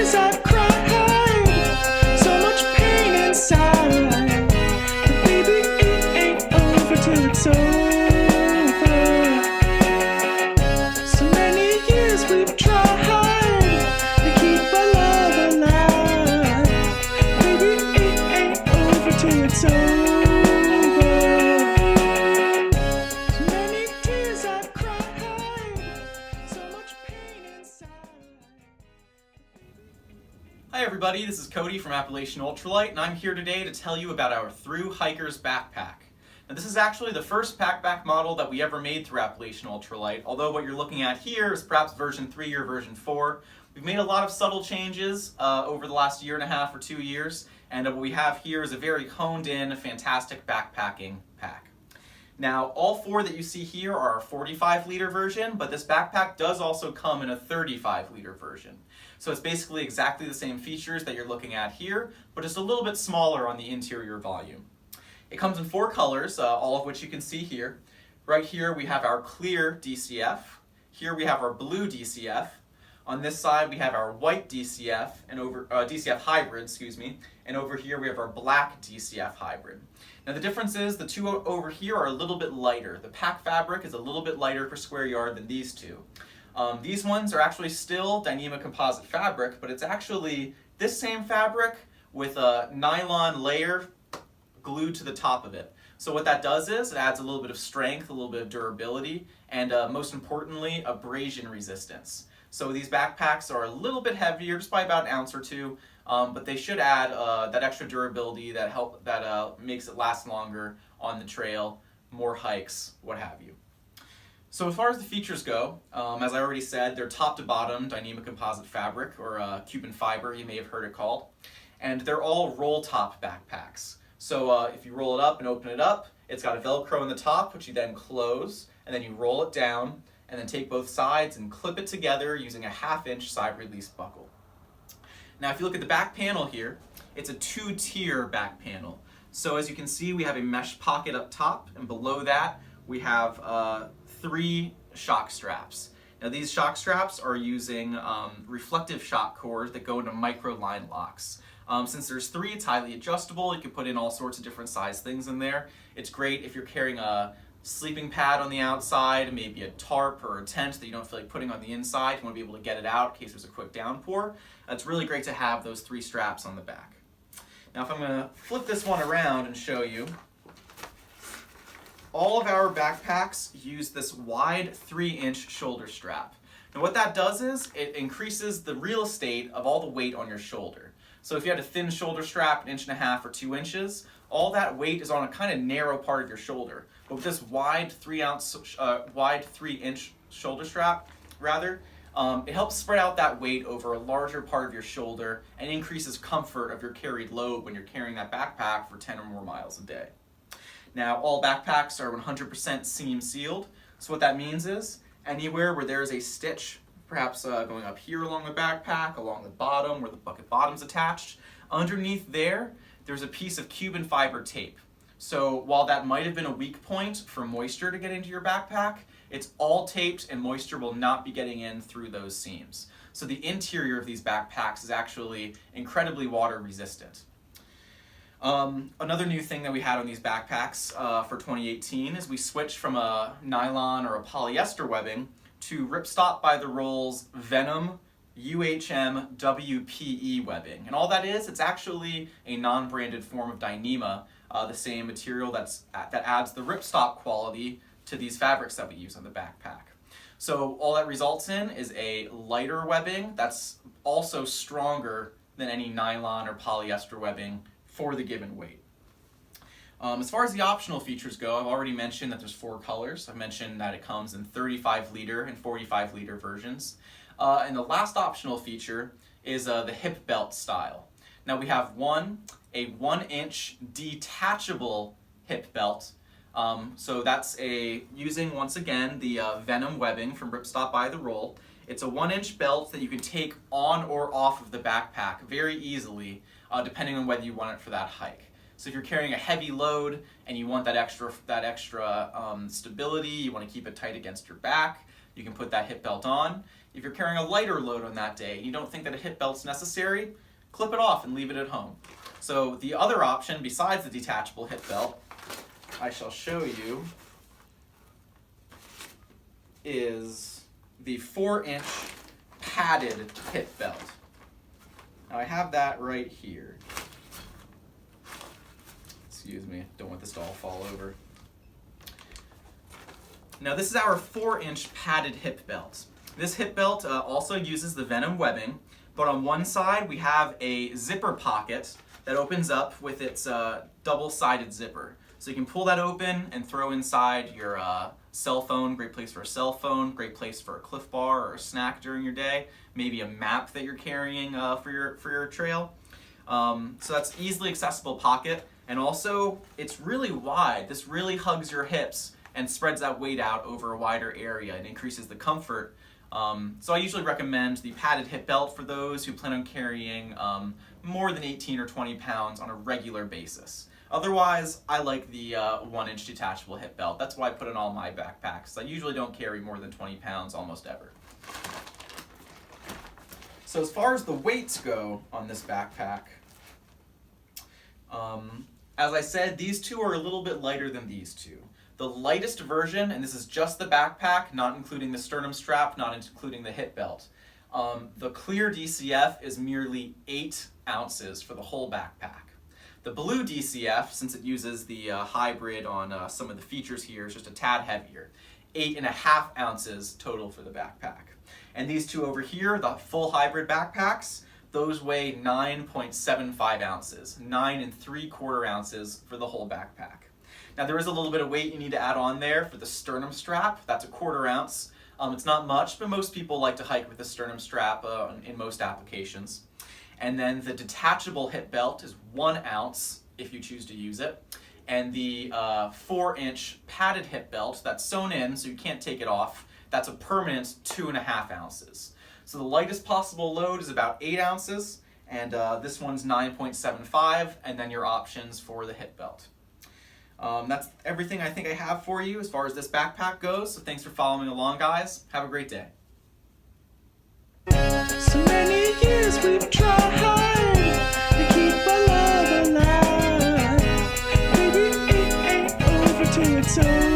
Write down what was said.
tears I've cried, so much pain inside. But baby, it ain't over till it's over. So many years we've tried to keep our love alive. Baby, it ain't over till it's over. So many tears I've cried, so much pain inside. Hi everybody, this is Cody from Appalachian Ultralight, and I'm here today to tell you about our Thru Hiker's Backpack. Now this is actually the first packback model that we ever made through Appalachian Ultralight, although what you're looking at here is perhaps version 3 or version 4. We've made a lot of subtle changes over the last year and a half or 2 years, and what we have here is a very honed in, fantastic backpacking pack. Now, all 4 that you see here are our 45-liter version, but this backpack does also come in a 35-liter version. So it's basically exactly the same features that you're looking at here, but just a little bit smaller on the interior volume. It comes in 4 colors, all of which you can see here. Right here we have our clear DCF. Here we have our blue DCF. On this side we have our white DCF and DCF hybrid, excuse me, and over here we have our black DCF hybrid. Now the difference is the 2 over here are a little bit lighter. The pack fabric is a little bit lighter per square yard than these 2. These ones are actually still Dyneema composite fabric, but it's actually this same fabric with a nylon layer glued to the top of it. So what that does is it adds a little bit of strength, a little bit of durability, and most importantly, abrasion resistance. So these backpacks are a little bit heavier, just by about an ounce or 2, but they should add that extra durability that makes it last longer on the trail, more hikes, what have you. So as far as the features go, as I already said, they're top to bottom Dyneema composite fabric, or Cuban fiber you may have heard it called, and they're all roll top backpacks. So if you roll it up and open it up, it's got a Velcro in the top, which you then close, and then you roll it down, and then take both sides and clip it together using a 1/2-inch side release buckle. Now if you look at the back panel here, it's a 2-tier back panel. So as you can see, we have a mesh pocket up top, and below that we have 3 shock straps. Now these shock straps are using reflective shock cores that go into micro line locks. Since there's 3, it's highly adjustable. You can put in all sorts of different size things in there. It's great if you're carrying a sleeping pad on the outside, maybe a tarp or a tent that you don't feel like putting on the inside. You want to be able to get it out in case there's a quick downpour. It's really great to have those 3 straps on the back. Now if I'm going to flip this one around and show you, all of our backpacks use this wide 3-inch shoulder strap. Now what that does is it increases the real estate of all the weight on your shoulder. So if you had a thin shoulder strap, 1.5 or 2 inches, all that weight is on a kind of narrow part of your shoulder. But with this wide 3-inch shoulder strap, it helps spread out that weight over a larger part of your shoulder and increases comfort of your carried load when you're carrying that backpack for 10 or more miles a day. Now, all backpacks are 100% seam sealed. So what that means is anywhere where there is a stitch, perhaps going up here along the backpack, along the bottom where the bucket bottom's attached, underneath there's a piece of Cuban fiber tape. So while that might have been a weak point for moisture to get into your backpack, it's all taped and moisture will not be getting in through those seams. So the interior of these backpacks is actually incredibly water resistant. Another new thing that we had on these backpacks for 2018 is we switched from a nylon or a polyester webbing to Ripstop by the Roll's Venom UHM WPE webbing. And all that is, it's actually a non-branded form of Dyneema, the same material that adds the ripstop quality to these fabrics that we use on the backpack. So all that results in is a lighter webbing that's also stronger than any nylon or polyester webbing for the given weight. As far as the optional features go, I've already mentioned that there's 4 colors. I've mentioned that it comes in 35-liter and 45-liter versions. And the last optional feature is the hip belt style. Now we have a 1-inch detachable hip belt. So that's using, once again, the Venom webbing from Ripstop by the Roll. It's a 1-inch belt that you can take on or off of the backpack very easily, depending on whether you want it for that hike. So if you're carrying a heavy load and you want that extra stability, you want to keep it tight against your back, you can put that hip belt on. If you're carrying a lighter load on that day and you don't think that a hip belt's necessary, clip it off and leave it at home. So the other option besides the detachable hip belt, I shall show you, is the 4-inch padded hip belt. Now I have that right here. Excuse me, don't want this to all fall over. Now this is our 4-inch padded hip belt. This hip belt also uses the Venom webbing, but on one side we have a zipper pocket that opens up with its double-sided zipper. So you can pull that open and throw inside your cell phone. Great place for a cell phone, great place for a Cliff Bar or a snack during your day, maybe a map that you're carrying for your trail. So that's easily accessible pocket, and also it's really wide. This really hugs your hips and spreads that weight out over a wider area and increases the comfort. So I usually recommend the padded hip belt for those who plan on carrying more than 18 or 20 pounds on a regular basis. Otherwise, I like the 1-inch detachable hip belt. That's why I put in all my backpacks. I usually don't carry more than 20 pounds almost ever. So as far as the weights go on this backpack, as I said, these two are a little bit lighter than these two. The lightest version, and this is just the backpack, not including the sternum strap, not including the hip belt. The clear DCF is merely 8 ounces for the whole backpack. The blue DCF, since it uses the hybrid on some of the features here, is just a tad heavier. 8.5 ounces total for the backpack. And these two over here, the full hybrid backpacks, those weigh 9.75 ounces, 9 3/4 ounces for the whole backpack. Now there is a little bit of weight you need to add on there for the sternum strap. That's 1/4 ounce. It's not much, but most people like to hike with a sternum strap in most applications. And then the detachable hip belt is 1 ounce if you choose to use it. And the 4-inch padded hip belt that's sewn in so you can't take it off, that's a permanent 2.5 ounces. So the lightest possible load is about 8 ounces, and this one's 9.75, and then your options for the hip belt. That's everything I think I have for you as far as this backpack goes, so thanks for following along, guys. Have a great day. So many years we've tried to keep our love alive. Baby, it ain't over till it's over.